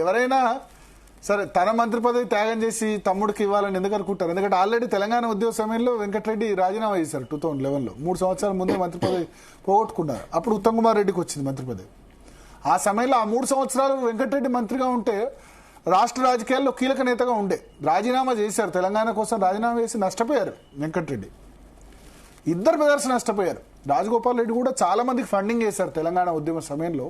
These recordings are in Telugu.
ఎవరైనా సరే తన మంత్రి పదవి త్యాగం చేసి తమ్ముడికి ఇవ్వాలని ఎందుకు అనుకుంటారు? ఎందుకంటే ఆల్రెడీ తెలంగాణ ఉద్యమ సమయంలో వెంకటరెడ్డి రాజీనామా చేశారు 2011లో. 3 సంవత్సరాల ముందే మంత్రి పదవి పోగొట్టుకున్నారు. అప్పుడు ఉత్తమ్ కుమార్ రెడ్డికి వచ్చింది మంత్రి పదవి. ఆ సమయంలో ఆ 3 సంవత్సరాలు వెంకటరెడ్డి మంత్రిగా ఉంటే రాష్ట్ర రాజకీయాల్లో కీలక నేతగా ఉండే. రాజీనామా చేశారు, తెలంగాణ కోసం రాజీనామా చేసి నష్టపోయారు వెంకటరెడ్డి. ఇద్దరు బ్రదర్స్ నష్టపోయారు. రాజగోపాల్ రెడ్డి కూడా చాలా మందికి ఫండింగ్ చేశారు తెలంగాణ ఉద్యమ సమయంలో,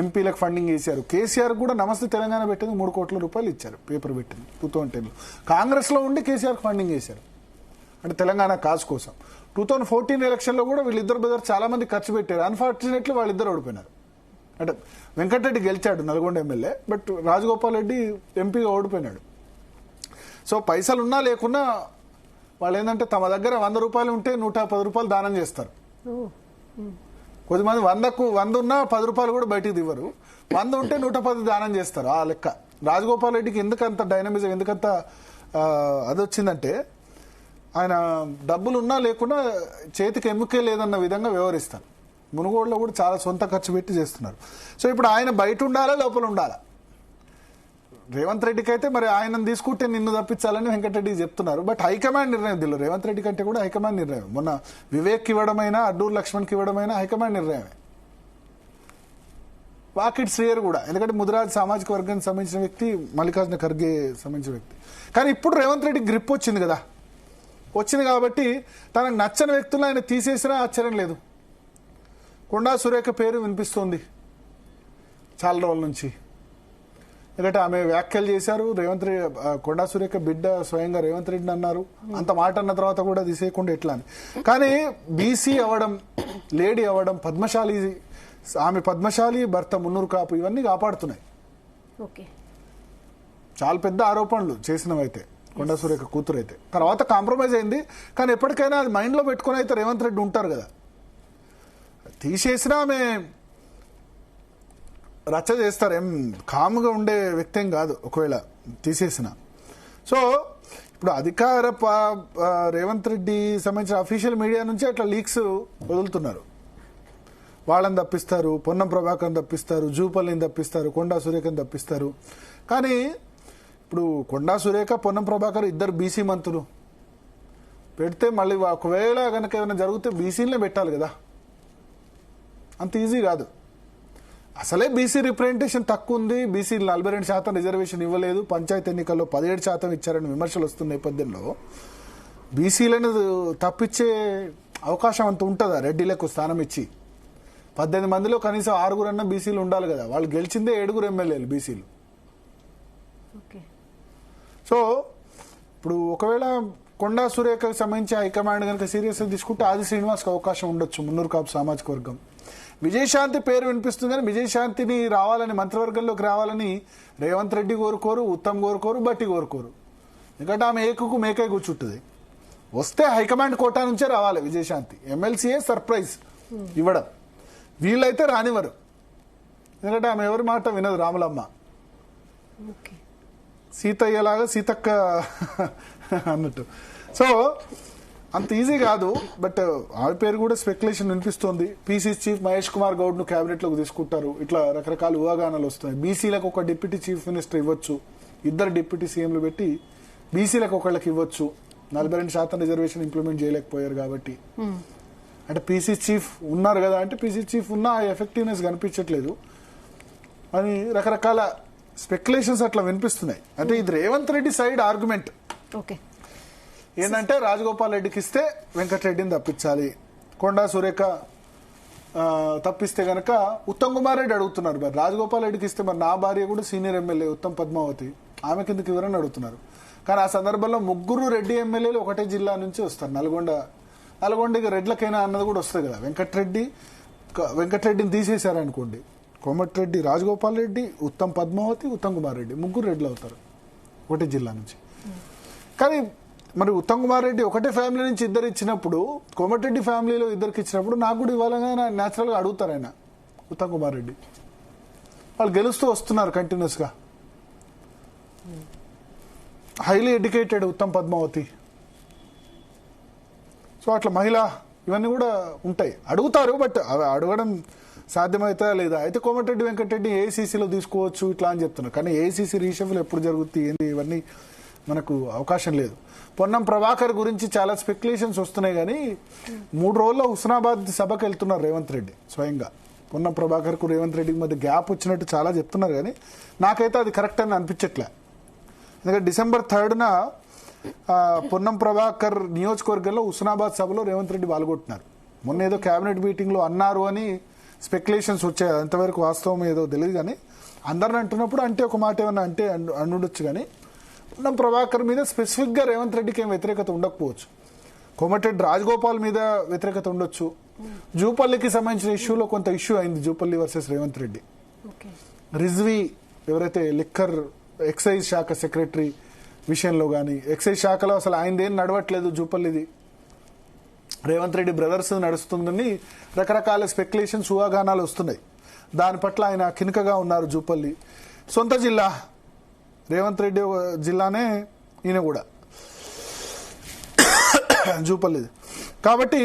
ఎంపీలకు ఫండింగ్ చేశారు. కేసీఆర్ కూడా నమస్తే తెలంగాణ పెట్టింది 3 కోట్ల రూపాయలు ఇచ్చారు, పేపర్ పెట్టింది 2010లో. కాంగ్రెస్లో ఉండి కేసీఆర్ ఫండింగ్ చేశారు అంటే తెలంగాణ కాజ్ కోసం. 2014 ఎలక్షన్లో కూడా వీళ్ళిద్దరు బ్రదర్స్ చాలా మంది ఖర్చు పెట్టారు. అన్ఫార్చునేట్లీ వాళ్ళిద్దరు ఓడిపోయినారు. అంటే వెంకటరెడ్డి గెలిచాడు నల్గొండ ఎమ్మెల్యే, బట్ రాజగోపాల్ రెడ్డి ఎంపీగా ఓడిపోయినాడు. సో పైసలు ఉన్నా లేకున్నా వాళ్ళు ఏంటంటే తమ దగ్గర 100 రూపాయలు ఉంటే 110 రూపాయలు దానం చేస్తారు. కొద్దిమంది 100 ఉన్నా 10 రూపాయలు కూడా బయటికి దివ్వరు. 100 ఉంటే 110 దానం చేస్తారు. ఆ లెక్క. రాజగోపాల్ రెడ్డికి ఎందుకంత డైనమిజం, ఎందుకంత అది వచ్చిందంటే ఆయన డబ్బులు ఉన్నా లేకున్నా చేతికి ఎముకే లేదన్న విధంగా వ్యవహరిస్తారు. మునుగోడులో కూడా చాలా సొంత ఖర్చు పెట్టి చేస్తున్నారు. సో ఇప్పుడు ఆయన బయట ఉండాలా లోపల ఉండాలా? రేవంత్ రెడ్డికి అయితే మరి ఆయనను తీసుకుంటే నిన్ను తప్పించాలని వెంకటరెడ్డి చెప్తున్నారు. బట్ హైకమాండ్ నిర్ణయం దీనిలో రేవంత్ రెడ్డి కంటే కూడా హైకమాండ్ నిర్ణయం. మొన్న వివేక్ ఇవ్వడమైనా అడ్డూరు లక్ష్మణ్కి ఇవ్వడమైనా హైకమాండ్ నిర్ణయమే. వాకిట్ శ్రేయర్ కూడా, ఎందుకంటే ముదిరాజ్ సామాజిక వర్గానికి సంబంధించిన వ్యక్తి, మల్లికార్జున ఖర్గే సంబంధించిన వ్యక్తి. కానీ ఇప్పుడు రేవంత్ రెడ్డి గ్రిప్ వచ్చింది కదా, వచ్చింది కాబట్టి తనకు నచ్చని వ్యక్తులను ఆయన తీసేసినా ఆశ్చర్యం లేదు. కొండా సురేఖ పేరు వినిపిస్తోంది చాలా రోజుల నుంచి. ఎందుకంటే ఆమె వ్యాఖ్యలు చేశారు. కొండా సురేఖ బిడ్డ స్వయంగా రేవంత్ రెడ్డిని అన్నారు. అంత మాట అన్న తర్వాత కూడా తీసేయకుండా ఎట్లా అని. కానీ బీసీ అవ్వడం, లేడీ అవ్వడం, ఆమె పద్మశాలి, భర్త మున్నూరు కాపు, ఇవన్నీ కాపాడుతున్నాయి. చాలా పెద్ద ఆరోపణలు చేసినవైతే కొండా సురేఖ కూతురు అయితే. తర్వాత కాంప్రమైజ్ అయింది. కానీ ఎప్పటికైనా అది మైండ్లో పెట్టుకుని అయితే రేవంత్ రెడ్డి ఉంటారు కదా. తీసేసినా ఆమె రచ్చ చేస్తారు, ఏం కాముగా ఉండే వ్యక్తి ఏం కాదు ఒకవేళ తీసేసిన. సో ఇప్పుడు అధికార రేవంత్ రెడ్డి సంబంధించిన అఫీషియల్ మీడియా నుంచి అట్లా లీక్స్ వదులుతున్నారు. వాళ్ళని తప్పిస్తారు, పొన్నం ప్రభాకర్ని తప్పిస్తారు, జూపల్లిని తప్పిస్తారు, కొండా సురేఖని తప్పిస్తారు. కానీ ఇప్పుడు కొండా సురేఖ, పొన్నం ప్రభాకర్ ఇద్దరు బీసీ మంత్రులు పెడితే మళ్ళీ ఒకవేళ కనుక ఏమైనా జరిగితే బీసీలనే పెట్టాలి కదా. అంత ఈజీ కాదు. అసలే బీసీ రిప్రజెంటేషన్ తక్కువ ఉంది. బీసీ 42% రిజర్వేషన్ ఇవ్వలేదు. పంచాయతీ ఎన్నికల్లో 17% ఇచ్చారని విమర్శలు వస్తున్న నేపథ్యంలో బీసీలను తప్పించే అవకాశం అంత ఉంటుందా? రెడ్డిలకు స్థానం ఇచ్చి 18 మందిలో కనీసం 6 బీసీలు ఉండాలి కదా. వాళ్ళు గెలిచిందే 7 ఎమ్మెల్యేలు బీసీలు. సో ఇప్పుడు ఒకవేళ కొండా సురేఖకు సంబంధించి హైకమాండ్ కనుక సీరియస్గా తీసుకుంటే ఆది శ్రీనివాస్కి అవకాశం ఉండొచ్చు, మున్నూరు కాపు సామాజిక వర్గం. విజయశాంతి పేరు వినిపిస్తుంది కానీ విజయశాంతిని రావాలని, మంత్రివర్గంలోకి రావాలని రేవంత్ రెడ్డి కోరుకోరు, ఉత్తమ్ కోరుకోరు, బట్టి కోరుకోరు. ఎందుకంటే ఆమె ఏకుకు మేకై కూర్చుంటుంది. వస్తే హైకమాండ్ కోటా నుంచే రావాలి విజయశాంతి. ఎమ్మెల్సీఏ సర్ప్రైజ్ ఇవ్వడం, వీళ్ళైతే రానివ్వరు. ఎందుకంటే ఆమె ఎవరి మాట వినదు, రాములమ్మ. సీతయ్యలాగా సీతక్క అన్నట్టు. సో అంత ఈజీ కాదు. బట్ ఆమె పేరు కూడా స్పెక్యులేషన్ వినిపిస్తోంది. పీసీసీ చీఫ్ మహేష్ కుమార్ గౌడ్ను క్యాబినెట్లోకి తీసుకుంటారు. ఇట్లా రకరకాల ఊహాగానాలు వస్తున్నాయి. బీసీలకు ఒక డిప్యూటీ చీఫ్ మినిస్టర్ ఇవ్వచ్చు, 2 డిప్యూటీ సీఎంలు పెట్టి బీసీలకు ఒకళ్ళకి ఇవ్వచ్చు. 42% రిజర్వేషన్ ఇంప్లిమెంట్ చేయలేకపోయారు కాబట్టి. అంటే పీసీ చీఫ్ ఉన్నారు కదా, అంటే పీసీ చీఫ్ ఉన్న ఎఫెక్టివ్నెస్ కనిపించట్లేదు అని రకరకాల స్పెక్యులేషన్స్ అట్లా వినిపిస్తున్నాయి. అంటే ఇది రేవంత్ రెడ్డి సైడ్ ఆర్గ్యుమెంట్ ఏంటంటే రాజగోపాల్ రెడ్డికి ఇస్తే వెంకటరెడ్డిని తప్పించాలి, కొండా సురేఖ తప్పిస్తే గనక ఉత్తమ్ కుమార్ రెడ్డి అడుగుతున్నారు. మరి రాజగోపాల్ రెడ్డికి ఇస్తే మరి నా భార్య కూడా సీనియర్ ఎమ్మెల్యే ఉత్తమ్ పద్మావతి, ఆమె కిందకి ఎవరని అడుగుతున్నారు. కానీ ఆ సందర్భంలో 3 రెడ్డి ఎమ్మెల్యేలు ఒకటే జిల్లా నుంచి వస్తారు. నల్గొండకి రెడ్లకైనా అన్నది కూడా వస్తుంది కదా. వెంకటరెడ్డిని తీసేశారనుకోండి, కోమటిరెడ్డి, రాజగోపాల్ రెడ్డి, ఉత్తమ్ పద్మావతి, ఉత్తమ్ కుమార్ రెడ్డి 3 రెడ్లు అవుతారు ఒకటే జిల్లా నుంచి. కానీ మరి ఉత్తమ్ కుమార్ రెడ్డి ఒకటే ఫ్యామిలీ నుంచి 2 ఇచ్చినప్పుడు, కోమటిరెడ్డి ఫ్యామిలీలో 2కి ఇచ్చినప్పుడు నాకు కూడా ఇవ్వాలని న్యాచురల్గా అడుగుతారు ఆయన ఉత్తమ్ కుమార్ రెడ్డి. వాళ్ళు గెలుస్తూ వస్తున్నారు కంటిన్యూస్గా. Highly educated Uttam Padmavathi. So అట్లా మహిళ ఇవన్నీ కూడా ఉంటాయి, అడుగుతారు. బట్ అవి అడగడం సాధ్యమవుతా లేదా? అయితే కోమటిరెడ్డి వెంకటరెడ్డి ఏఐసీసీలో తీసుకోవచ్చు ఇట్లా అని చెప్తున్నారు. కానీ ఏఐసీసీ రీషఫుల్ ఎప్పుడు జరుగుతుంది ఏంటి ఇవన్నీ మనకు అవకాశం లేదు. పొన్నం ప్రభాకర్ గురించి చాలా స్పెక్యులేషన్స్ వస్తున్నాయి. కానీ 3 రోజుల్లో హుస్నాబాద్ సభకు వెళ్తున్నారు రేవంత్ రెడ్డి స్వయంగా. పొన్నం ప్రభాకర్కు రేవంత్ రెడ్డికి మధ్య గ్యాప్ వచ్చినట్టు చాలా చెప్తున్నారు. కానీ నాకైతే అది కరెక్ట్ అని అనిపించట్లే. ఎందుకంటే December 3న పొన్నం ప్రభాకర్ నియోజకవర్గంలో హుస్నాబాద్ సభలో రేవంత్ రెడ్డి పాల్గొంటున్నారు. మొన్న ఏదో కేబినెట్ మీటింగ్లో అన్నారు అని స్పెక్యులేషన్స్ వచ్చాయి. ఎంతవరకు వాస్తవం ఏదో తెలియదు. కానీ అందరిని అంటున్నప్పుడు అంటే ఒక మాట ఏమన్నా అంటే అనుండొచ్చు. కానీ పొన్నం ప్రభాకర్ మీద స్పెసిఫిక్గా రేవంత్ రెడ్డికి ఏం వ్యతిరేకత ఉండకపోవచ్చు. కోమటిరెడ్డి రాజగోపాల్ మీద వ్యతిరేకత ఉండొచ్చు. జూపల్లికి సంబంధించిన ఇష్యూలో కొంత ఇష్యూ అయింది. జూపల్లి వర్సెస్ రేవంత్ రెడ్డి. రిజ్వీ ఎవరైతే లిక్కర్ ఎక్సైజ్ శాఖ సెక్రటరీ విషయంలో కానీ, ఎక్సైజ్ శాఖలో అసలు ఆయనదేం నడవట్లేదు, జూపల్లిది రేవంత్ రెడ్డి బ్రదర్స్ నడుస్తుందని రకరకాల స్పెక్యులేషన్స్ ఊహాగానాలు వస్తున్నాయి. దాని పట్ల ఆయన కినుకగా ఉన్నారు. జూపల్లి సొంత జిల్లా, రేవంత్ రెడ్డి జిల్లానే ఈయన కూడా జూపల్లిది. కాబట్టి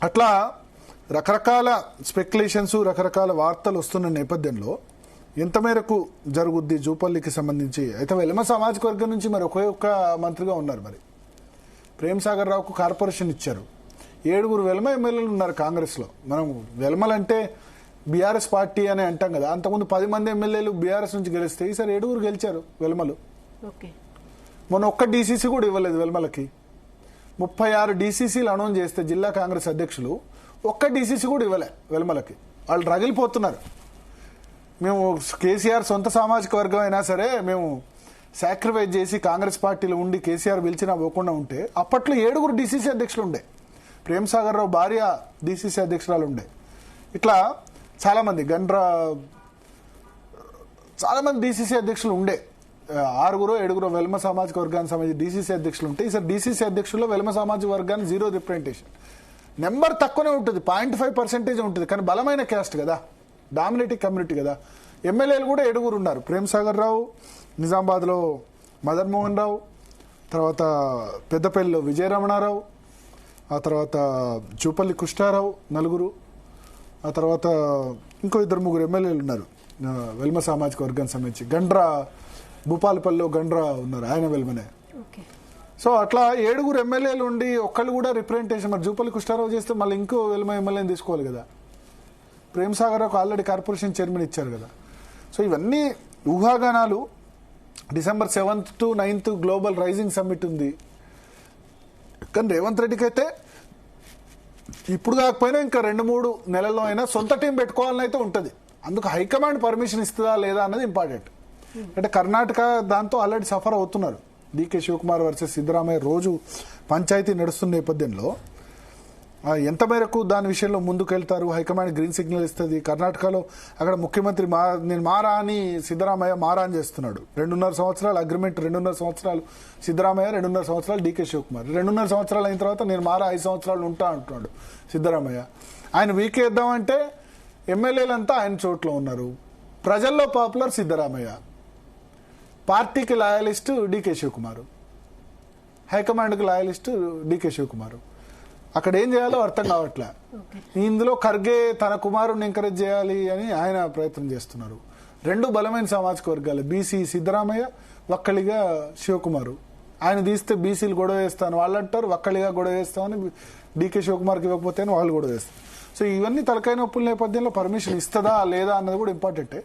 అట్లా రకరకాల స్పెక్యులేషన్స్ రకరకాల వార్తలు వస్తున్న నేపథ్యంలో ఎంత మేరకు జరుగుద్ది జూపల్లికి సంబంధించి. అయితే వెల్మ సామాజిక వర్గం నుంచి మరి ఒక్క మంత్రిగా ఉన్నారు. మరి ప్రేమ్ సాగర్ రావుకు కార్పొరేషన్ ఇచ్చారు. 7 వెల్మ ఎమ్మెల్యేలు ఉన్నారు కాంగ్రెస్లో. మనం వెల్మలంటే బీఆర్ఎస్ పార్టీ అని అంటాం కదా. అంతకుముందు 10 మంది ఎమ్మెల్యేలు బీఆర్ఎస్ నుంచి గెలిస్తే ఈసారి 7 గెలిచారు వెల్మలు. మొన్న ఒక్క డీసీసీ కూడా ఇవ్వలేదు వెల్మలకి. 36 డీసీసీలు అనౌన్స్ చేస్తే జిల్లా కాంగ్రెస్ అధ్యక్షులు ఒక్క డీసీసీ కూడా ఇవ్వలే వెల్మలకి. వాళ్ళు రగిలిపోతున్నారు. మేము కేసీఆర్ సొంత సామాజిక వర్గం అయినా సరే మేము సాక్రిఫైస్ చేసి కాంగ్రెస్ పార్టీలో ఉండి కేసీఆర్ పిలిచినా పోకుండా ఉంటే, అప్పట్లో 7 డీసీసీ అధ్యక్షులు ఉండే. ప్రేమ్ సాగర్ రావు భార్య డీసీసీ అధ్యక్షురాలు ఉండే. ఇట్లా చాలామంది చాలామంది డీసీసీ అధ్యక్షులు ఉండే. 6-7 వెల్మ సామాజిక వర్గానికి సంబంధించి డీసీసీ అధ్యక్షులు ఉంటే ఈసారి డీసీసీ అధ్యక్షుల్లో వెల్మ సామాజిక వర్గానికి 0 రిప్రజెంటేషన్. నెంబర్ తక్కువనే ఉంటుంది, 0.5% ఉంటుంది. కానీ బలమైన క్యాస్ట్ కదా, డామినేటింగ్ కమ్యూనిటీ కదా. ఎమ్మెల్యేలు కూడా 7 ఉన్నారు. ప్రేమ్ సాగర్ రావు, నిజామాబాద్లో మదన్ మోహన్ రావు, తర్వాత పెద్దపల్లిలో విజయరమణారావు, ఆ తర్వాత జూపల్లి కృష్ణారావు 4, ఆ తర్వాత ఇంకో 2-3 ఎమ్మెల్యేలు ఉన్నారు వెల్మ సామాజిక వర్గానికి సంబంధించి. గండ్రా భూపాలపల్లిలో గండ్రా ఉన్నారు, ఆయన వెల్మనే. సో అట్లా 7 ఎమ్మెల్యేలు ఉండి ఒక్కళ్ళు కూడా రిప్రజెంటేషన్. మరి జూపల్లి కృష్ణారావు చేస్తే మళ్ళీ ఇంకో వెల్మ ఎమ్మెల్యేని తీసుకోవాలి కదా. ప్రేమ్ సాగర్ రావుకు ఆల్రెడీ కార్పొరేషన్ చైర్మన్ ఇచ్చారు కదా. సో ఇవన్నీ ఊహాగానాలు. December 7th to 9th global rising summit ఉంది. కానీ రేవంత్ రెడ్డికి అయితే ఇప్పుడు కాకపోయినా ఇంకా 2-3 నెలల్లో అయినా సొంత టీం పెట్టుకోవాలని అయితే ఉంటుంది. అందుకు హైకమాండ్ పర్మిషన్ ఇస్తుందా లేదా అన్నది ఇంపార్టెంట్. అంటే కర్ణాటక దాంతో ఆల్రెడీ సఫర్ అవుతున్నారు. డీకే శివకుమార్ వర్సెస్ సిద్ధరామయ్య రోజు పంచాయతీ నడుస్తున్న నేపథ్యంలో ఎంత మేరకు దాని విషయంలో ముందుకు వెళ్తారు, హైకమాండ్ గ్రీన్ సిగ్నల్ ఇస్తుంది. కర్ణాటకలో అక్కడ ముఖ్యమంత్రి నేను మారా అని సిద్ధరామయ్య మారా అని చేస్తున్నాడు. 2.5 సంవత్సరాలు అగ్రిమెంట్, 2.5 సంవత్సరాలు సిద్ధరామయ్య, 2.5 సంవత్సరాలు డీకే శివకుమార్. 2.5 సంవత్సరాలు అయిన తర్వాత నేను మారా 5 సంవత్సరాలు ఉంటా అంటున్నాడు సిద్ధరామయ్య. ఆయన వీకేద్దామంటే ఎమ్మెల్యేలంతా ఆయన చోట్ల ఉన్నారు. ప్రజల్లో పాపులర్ సిద్ధరామయ్య, పార్టీకి loyalist DK Shivakumar, హైకమాండ్కి loyalist DK Shivakumar. అక్కడ ఏం చేయాలో అర్థం కావట్లే. ఇందులో ఖర్గే తన కుమారుడిని ఎంకరేజ్ చేయాలి అని ఆయన ప్రయత్నం చేస్తున్నారు. 2 బలమైన సామాజిక వర్గాలు, బీసీ సిద్ధరామయ్య, వక్కలిగా శివకుమారు. ఆయన తీస్తే బీసీలు గొడవ వేస్తాను వాళ్ళు అంటారు, వక్కలిగా గొడవ వేస్తామని డీకే శివకుమార్కి ఇవ్వకపోతే వాళ్ళు గొడవ వేస్తారు. సో ఇవన్నీ తలకాయ నొప్పుల నేపథ్యంలో పర్మిషన్ ఇస్తుందా లేదా అన్నది కూడా ఇంపార్టెంటే.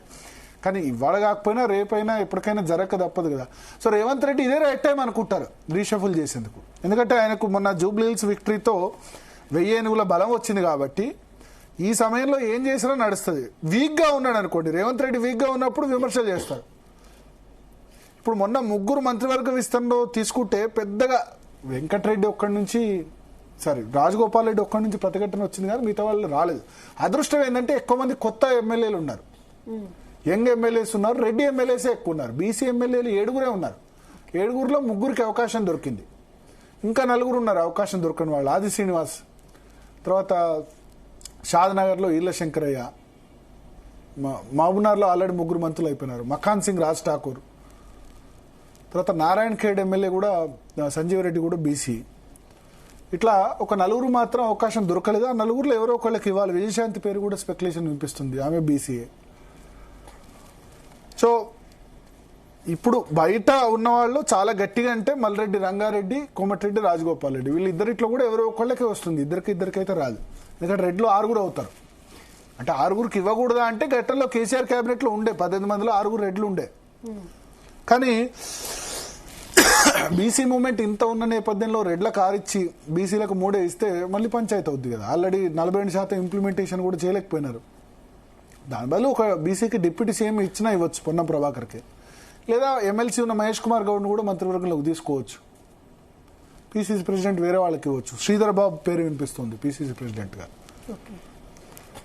కానీ ఇవాళ కాకపోయినా రేపైనా ఎప్పటికైనా జరగక తప్పదు కదా. సో రేవంత్ రెడ్డి ఇదే రైట్ టైం అనుకుంటారు రీషఫుల్ చేసేందుకు. ఎందుకంటే ఆయనకు మొన్న జూబ్లీహిల్స్ విక్టరీతో 1000 ఏనుగుల బలం వచ్చింది కాబట్టి ఈ సమయంలో ఏం చేసినా నడుస్తుంది. వీక్గా ఉన్నాడు అనుకోండి, రేవంత్ రెడ్డి వీక్గా ఉన్నప్పుడు విమర్శలు చేస్తారు. ఇప్పుడు మొన్న 3 మంత్రివర్గ విస్తరణలో తీసుకుంటే పెద్దగా వెంకటరెడ్డి ఒక్కడి నుంచి రాజగోపాల్ రెడ్డి ఒక్కడి నుంచి ప్రతిఘటన వచ్చింది కానీ మిగతా వాళ్ళు రాలేదు. అదృష్టం ఏంటంటే ఎక్కువ మంది కొత్త ఎమ్మెల్యేలు ఉన్నారు, యంగ్ ఎమ్మెల్యేస్ ఉన్నారు, రెడ్డి ఎమ్మెల్యేసే ఎక్కువ ఉన్నారు. బీసీ ఎమ్మెల్యేలు 7 ఉన్నారు. 7లో 3కి అవకాశం దొరికింది. ఇంకా 4 ఉన్నారు అవకాశం దొరకని వాళ్ళు. ఆది శ్రీనివాస్, తర్వాత షాద్నగర్లో ఈళ్ళ శంకరయ్య, మహబూబ్నగర్లో ఆల్రెడీ 3 మంత్రులు అయిపోయినారు, మఖాన్ సింగ్ రాజ్ ఠాకూర్, తర్వాత నారాయణ ఖేడ్ ఎమ్మెల్యే కూడా సంజీవ్ రెడ్డి కూడా బీసీ, ఇట్లా ఒక నలుగురు మాత్రం అవకాశం దొరకలేదు. ఆ నలుగురులో ఎవరో ఒకళ్ళకి ఇవ్వాలి. విజయశాంతి పేరు కూడా స్పెక్యులేషన్ వినిపిస్తుంది, ఆమె బీసీఏ. సో ఇప్పుడు బయట ఉన్న వాళ్ళు చాలా గట్టిగా అంటే మల్రెడ్డి రంగారెడ్డి, కోమటిరెడ్డి, రాజగోపాల్ రెడ్డి, వీళ్ళిద్దరిట్లో కూడా ఎవరో ఒకళ్ళకే వస్తుంది. ఇద్దరికైతే రాదు. ఎందుకంటే రెడ్లు 6 అవుతారు. అంటే 6కి ఇవ్వకూడదా అంటే గతంలో కేసీఆర్ క్యాబినెట్ లో ఉండే 18 మందిలో 6 రెడ్లు ఉండే. కానీ బీసీ మూవ్మెంట్ ఇంత ఉన్న నేపథ్యంలో రెడ్ల కారిచ్చి బీసీలకు 3 ఇస్తే మళ్ళీ పంచాయతీ అవుద్ది కదా. ఆల్రెడీ 42% ఇంప్లిమెంటేషన్ కూడా చేయలేకపోయినారు. దాని బదులు ఒక బీసీకి డిప్యూటీ సీఎం ఇచ్చినా ఇవ్వచ్చు పొన్నం ప్రభాకర్కి, లేదా ఎమ్మెల్సీ ఉన్న మహేష్ కుమార్ గౌడ్ను కూడా మంత్రివర్గంలోకి తీసుకోవచ్చు. పీసీసీ ప్రెసిడెంట్ వేరే వాళ్ళకి ఇవ్వచ్చు. శ్రీధర్ బాబు పేరు వినిపిస్తుంది పీసీసీ ప్రెసిడెంట్గా.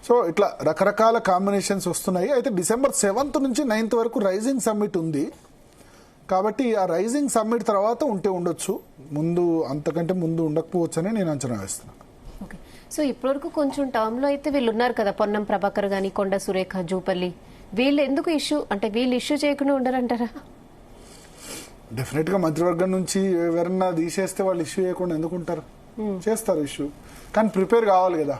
సో ఇట్లా రకరకాల కాంబినేషన్స్ వస్తున్నాయి. అయితే December 7th నుంచి 9th వరకు రైజింగ్ సమ్మిట్ ఉంది. కాబట్టి ఆ రైజింగ్ సమ్మిట్ తర్వాత ఉండొచ్చు, ముందు అంతకంటే ముందు ఉండకపోవచ్చు అని నేను అంచనా వేస్తున్నాను. ఓకే, సో ఇప్పటివరకు కొంచెం టర్మ్ లో అయితే వీళ్ళు ఉన్నారు కదా, పొన్నం ప్రభాకర్ గాని, కొండ సురేఖ, జూపల్లి, వీళ్ళు ఎందుకు వీళ్ళు ఇష్యూ చేయకుండా ఉండరంటారా? డెఫినెట్ గా మంత్రివర్గం నుంచి ఎవరన్నా తీసేస్తే వాళ్ళు ఇష్యూ చేయకుండా ఎందుకుంటారు? చేస్తారు ఇష్యూ, కానీ ప్రిపేర్ కావాలి కదా.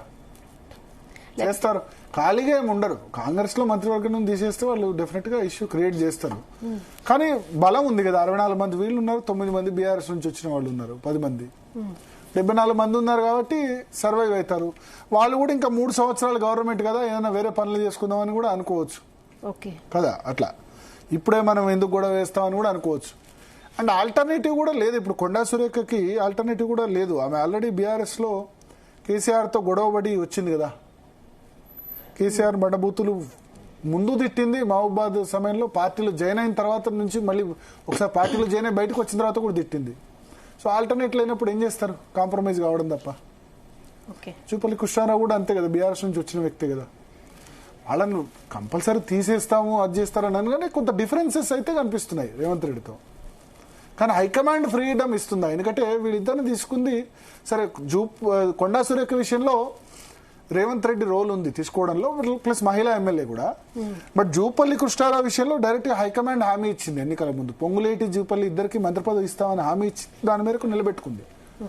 చేస్తారు, ఖాళీగా ఏమి ఉండరు. కాంగ్రెస్ లో మంత్రివర్గం నుంచి తీసేస్తే వాళ్ళు డెఫినెట్ గా ఇష్యూ క్రియేట్ చేస్తారు. కానీ బలం ఉంది కదా, 64 మంది వీళ్ళు ఉన్నారు, 9 మంది బీఆర్ఎస్ నుంచి వచ్చిన వాళ్ళు ఉన్నారు, 10 మంది, 74 మంది ఉన్నారు. కాబట్టి సర్వైవ్ అవుతారు. వాళ్ళు కూడా ఇంకా 3 సంవత్సరాలు గవర్నమెంట్ కదా, ఏదైనా వేరే పనులు చేసుకుందామని కూడా అనుకోవచ్చు కదా. అట్లా ఇప్పుడే మనం ఎందుకు గొడవ వేస్తామని కూడా అనుకోవచ్చు. అండ్ ఆల్టర్నేటివ్ కూడా లేదు. ఇప్పుడు కొండా సురేఖకి ఆల్టర్నేటివ్ కూడా లేదు. ఆమె ఆల్రెడీ బీఆర్ఎస్ లో కేసీఆర్తో గొడవబడి వచ్చింది కదా. కేసీఆర్ బండబూతులు ముందు తిట్టింది మహబూబాద్ సమయంలో, పార్టీలో జాయిన్ అయిన తర్వాత నుంచి మళ్ళీ ఒకసారి పార్టీలో జాయిన్ అయి బయటకు వచ్చిన తర్వాత కూడా తిట్టింది. సో ఆల్టర్నేట్ లేనప్పుడు ఏం చేస్తారు? కాంప్రమైజ్ కావడం తప్ప. జూపల్లి కృష్ణారావు కూడా అంతే కదా, బీఆర్ఎస్ నుంచి వచ్చిన వ్యక్తే కదా. వాళ్ళను కంపల్సరీ తీసేస్తాము అది చేస్తారని అనగానే కొంత డిఫరెన్సెస్ అయితే కనిపిస్తున్నాయి రేవంత్ రెడ్డితో. కానీ హైకమాండ్ ఫ్రీడమ్ ఇస్తుందా? ఎందుకంటే వీళ్ళిద్దరిని తీసుకుంది సరే. కొండా సురేఖ విషయంలో రేవంత్ రెడ్డి రోల్ ఉంది తీసుకోవడంలో, ప్లస్ మహిళా ఎమ్మెల్యే కూడా. బట్ జూపల్లి కృష్ణారావు విషయంలో డైరెక్ట్ గా హైకమాండ్ హామీ ఇచ్చింది ఎన్నికల ముందు. పొంగులేటి, జూపల్లి ఇద్దరికి మంత్రి పదవి ఇస్తామని హామీ ఇచ్చి దాని మేరకు నిలబెట్టుకుంది.